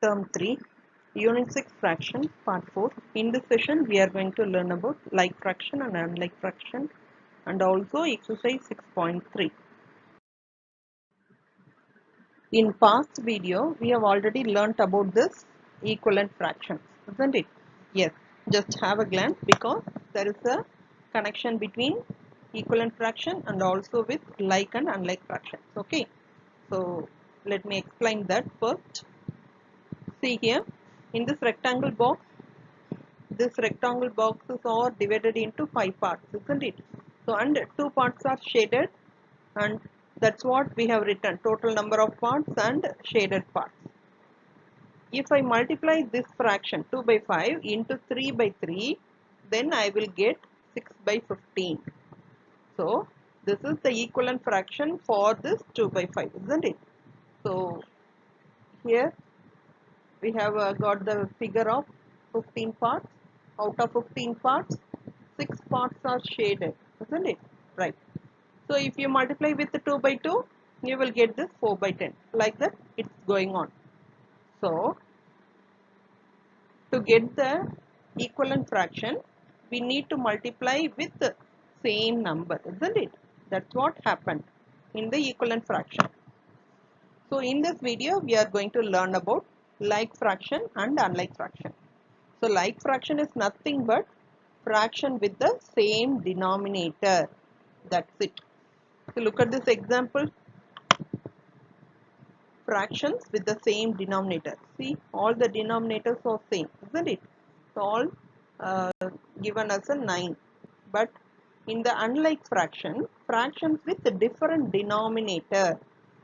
Term 3, Unit 6 Fraction, Part 4. In this session, we are going to learn about like fraction and unlike fraction and also exercise 6.3. In past video, we have already learnt about this equivalent fractions, isn't it? Yes, just have a glance because there is a connection between equivalent fraction and also with like and unlike fractions. Okay, so let me explain that first. See here, in this rectangle box, this rectangle boxes are divided into 5 parts, isn't it? So, and 2 parts are shaded, and that's what we have written, total number of parts and shaded parts. If I multiply this fraction 2 by 5 into 3 by 3, then I will get 6 by 15. So, this is the equivalent fraction for this 2 by 5, isn't it? So, here we have got the figure of 15 parts. Out of 15 parts, 6 parts are shaded, isn't it? Right. So if you multiply with the 2 by 2, you will get this 4 by 10. Like that, it's going on. So to get the equivalent fraction, we need to multiply with the same number, isn't it? That's what happened in the equivalent fraction. So in this video, we are going to learn about like fraction and unlike fraction. So like fraction is nothing but fraction with the same denominator. That's it. So look at this example. Fractions with the same denominator. See, all the denominators are same, isn't it? So all uh, given as a 9. But in the unlike fraction, fractions with the different denominator.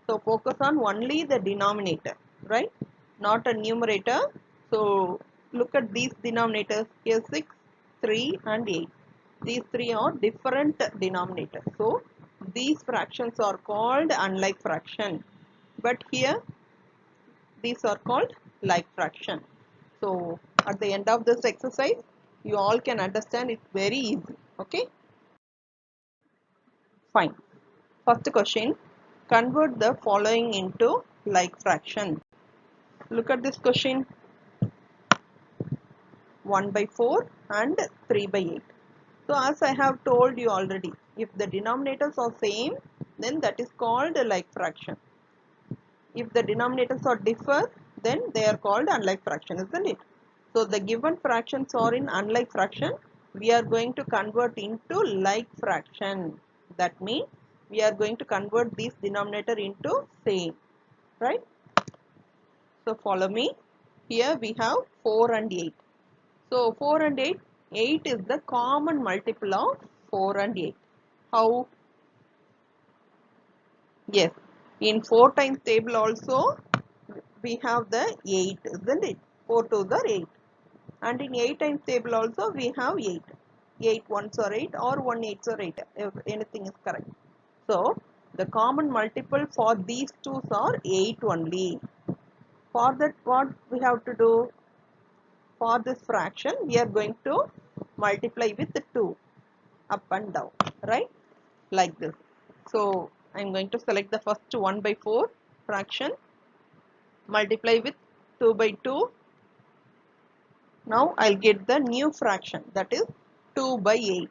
So focus on only the denominator, right? Not a numerator. So look at these denominators here, 6, 3 and 8. These three are different denominators. So these fractions are called unlike fraction. But here these are called like fraction. So at the end of this exercise, you all can understand it very easy. Okay, fine. First question, convert the following into like fraction. Look at this question, 1 by 4 and 3 by 8. So as I have told you already, if the denominators are same, then that is called a like fraction. If the denominators are differ, then they are called unlike fraction, isn't it? So the given fractions are in unlike fraction, we are going to convert into like fraction. That means we are going to convert this denominator into same, right? So follow me. Here we have 4 and 8. So 4 and 8, 8 is the common multiple of 4 and 8. How? Yes, in 4 times table also we have the 8, isn't it? 4 to the 8. And in 8 times table also we have 8. 8 ones are 8 or 1 8s are 8, if anything is correct. So the common multiple for these two are 8 only. For that, what we have to do? For this fraction, we are going to multiply with the 2 up and down, right? Like this. So I am going to select the first 1 by 4 fraction, multiply with 2 by 2. Now I'll get the new fraction, that is 2 by 8,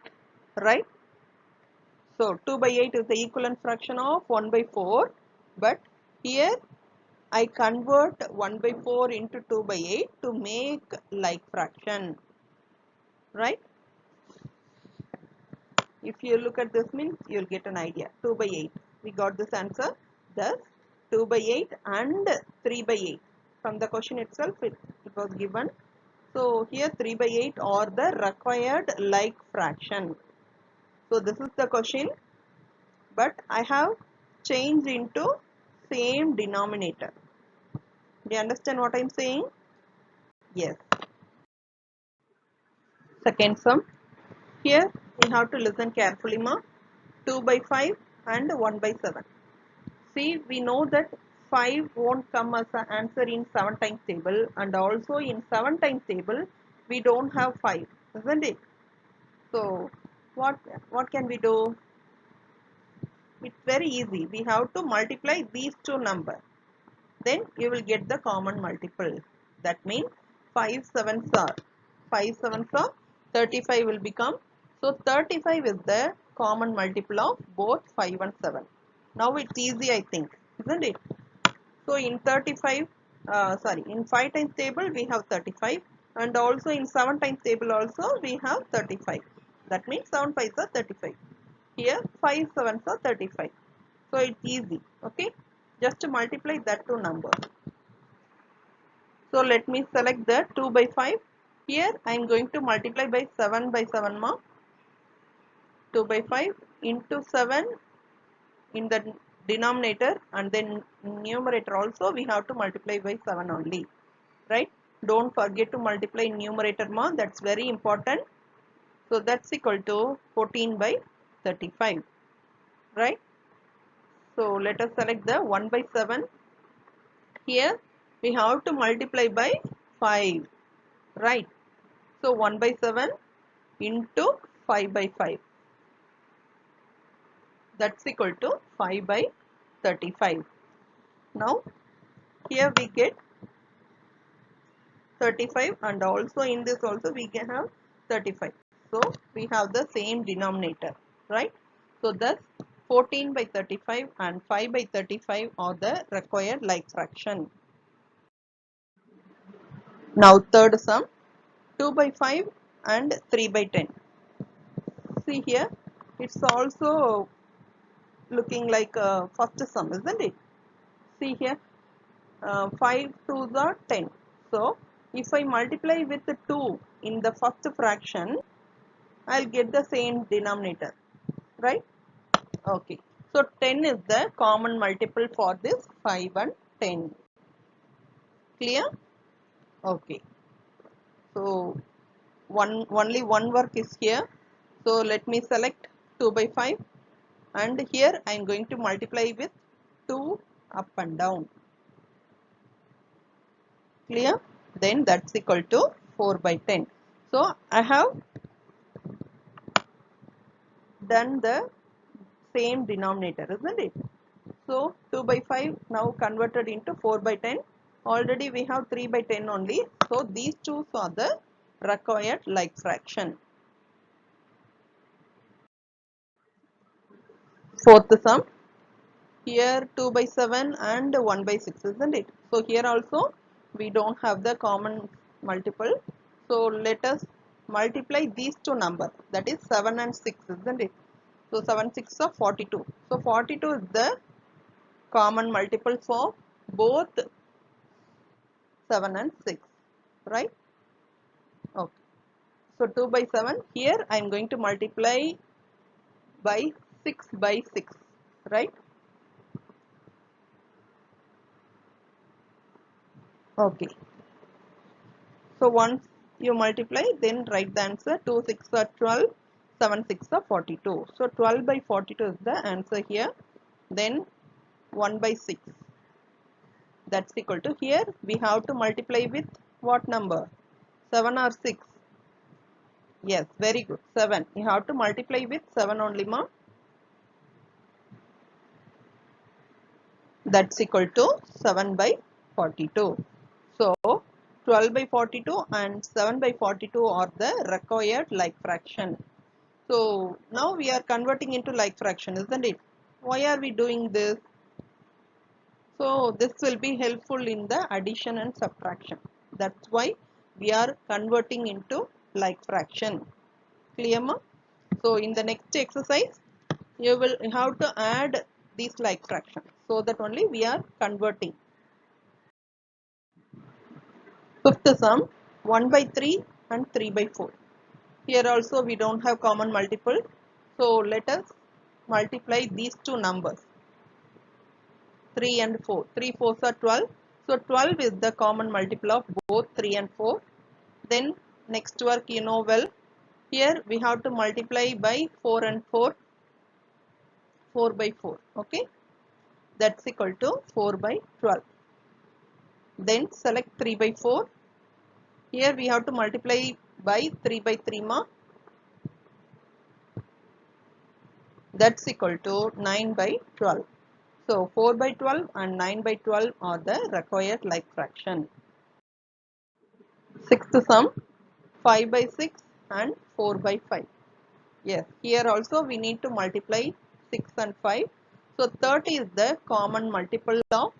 right? So 2 by 8 is the equivalent fraction of 1 by 4, but here I convert 1 by 4 into 2 by 8 to make like fraction, right? If you look at this means, you'll get an idea. 2 by 8. We got this answer. Thus, 2 by 8 and 3 by 8. From the question itself, it was given. So, here 3 by 8 are the required like fraction. So, this is the question. But I have changed into same denominator. Do you understand what I am saying? Yes. Second sum. Here, you have to listen carefully, ma. 2 by 5 and 1 by 7. See, we know that 5 won't come as an answer in 7 times table, and also in 7 times table we don't have 5, isn't it? So what can we do? It's very easy. We have to multiply these two numbers. Then you will get the common multiple. That means 5 sevens are 35 will become. So 35 is the common multiple of both 5 and 7. Now it's easy, I think, isn't it? So in 35, in 5 times table we have 35, and also in 7 times table also we have 35. That means 7 5s are 35. Here 5 sevens are 35. So it's easy. Okay, just to multiply that two numbers. So let me select the 2 by 5. Here I am going to multiply by 7 by 7 ma. 2 by 5 into 7 in the denominator, and then numerator also we have to multiply by 7 only, right? Don't forget to multiply in numerator ma, that's very important. So that's equal to 14 by 35, right? So let us select the 1 by 7. Here we have to multiply by 5, right? So 1 by 7 into 5 by 5, that's equal to 5 by 35. Now here we get 35, and also in this also we can have 35. So we have the same denominator, right? So thus 14 by 35 and 5 by 35 are the required like fraction. Now third sum, 2 by 5 and 3 by 10. See here, it's also looking like a first sum, isn't it? See here, 5 2s are 10. So if I multiply with 2 in the first fraction, I'll get the same denominator, right? Okay. So 10 is the common multiple for this 5 and 10. Clear? Okay. So only one work is here. So let me select 2 by 5, and here I am going to multiply with 2 up and down. Clear? Then that's equal to 4 by 10. So I have done the same denominator, isn't it? So 2 by 5 now converted into 4 by 10. Already we have 3 by 10 only. So these two are the required like fraction. Fourth sum. Here 2 by 7 and 1 by 6, isn't it? So here also we don't have the common multiple. So let us multiply these two numbers, that is 7 and 6, isn't it? So 7 6 are 42. So 42 is the common multiple for both 7 and 6, right? Okay. So 2 by 7, here I am going to multiply by 6 by 6, right? Okay. So once you multiply, then write the answer. 2 6 are 12, 7 6 are 42. So 12 by 42 is the answer here. Then 1 by 6. That's equal to, here we have to multiply with what number? 7 or 6? Yes, very good. 7. You have to multiply with 7 only, ma. That's equal to 7 by 42. So 12 by 42 and 7 by 42 are the required like fraction. So now we are converting into like fraction, isn't it? Why are we doing this? So this will be helpful in the addition and subtraction. That's why we are converting into like fraction. Clear, ma? So in the next exercise, you will have to add these like fractions, so that only we are converting. Fifth sum, 1 by 3 and 3 by 4. Here also we don't have common multiple. So let us multiply these two numbers, 3 and 4. 3 4s are 12. So 12 is the common multiple of both 3 and 4. Then next work you know well. Here we have to multiply by 4 and 4. 4 by 4. Okay. That's equal to 4 by 12. Then select 3 by 4. Here we have to multiply by 3 by 3 ma. That's equal to 9 by 12. So 4 by 12 and 9 by 12 are the required like fraction. Sixth sum, 5 by 6 and 4 by 5. Yes, here also we need to multiply 6 and 5. So 30 is the common multiple of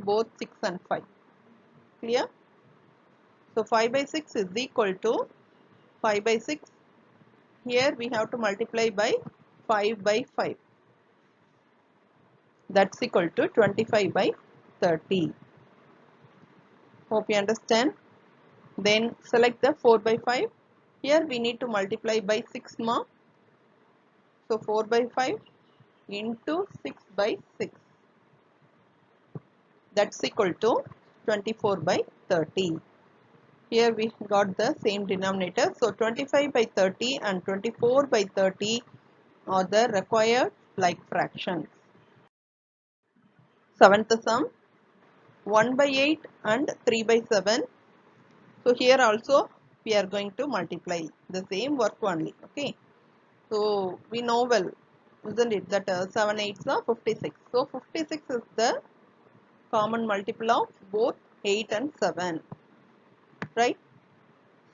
both 6 and 5. Clear? So 5 by 6 is equal to 5 by 6. Here we have to multiply by 5 by 5. That's equal to 25 by 30. Hope you understand. Then select the 4 by 5. Here we need to multiply by 6 more. So 4 by 5 into 6 by 6. That's equal to 24 by 30. Here we got the same denominator. So 25 by 30 and 24 by 30 are the required like fractions. Seventh sum, 1 by 8 and 3 by 7. So here also we are going to multiply the same work only. Okay. So we know well, isn't it, that 7 8s are 56. So 56 is the common multiple of both 8 and 7. Right.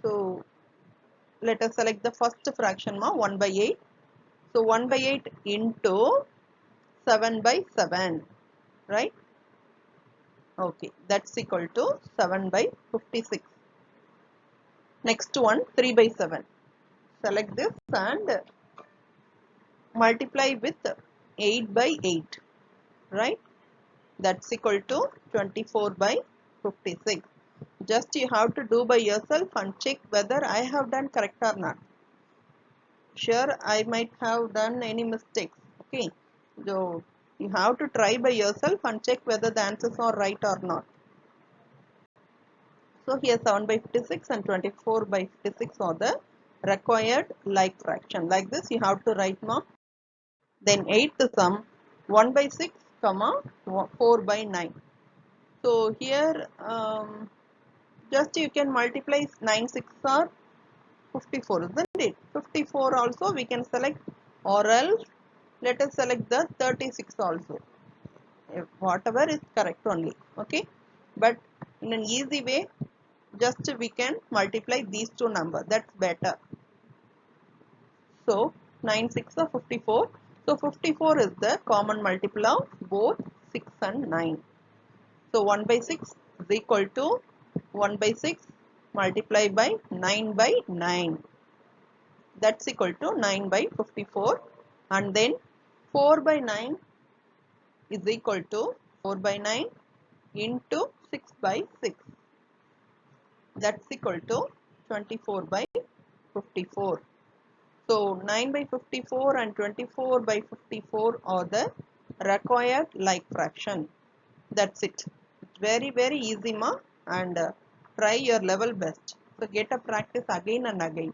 So let us select the first fraction, 1 by 8. So 1 by 8 into 7 by 7. Right. Okay. That's equal to 7 by 56. Next one, 3 by 7. Select this and multiply with 8 by 8. Right. That's equal to 24 by 56. Just you have to do by yourself and check whether I have done correct or not. Sure, I might have done any mistakes. Okay. So you have to try by yourself and check whether the answers are right or not. So here 7 by 56 and 24 by 56 are the required like fraction. Like this you have to write now. Then 8th sum, 1 by 6 comma 4 by 9. So here just you can multiply 9 6 or 54, isn't it? 54 also we can select, or else let us select the 36 also. If whatever is correct only. Okay. But in an easy way, just we can multiply these two numbers. That's better. So 9 6 are 54. So 54 is the common multiple of both 6 and 9. So 1 by 6 is equal to 1 by 6 multiplied by 9 by 9. That's equal to 9 by 54. And then 4 by 9 is equal to 4 by 9 into 6 by 6. That's equal to 24 by 54. So 9 by 54 and 24 by 54 are the required like fraction. That's it. It's very very easy, ma, and try your level best. So get a practice again and again.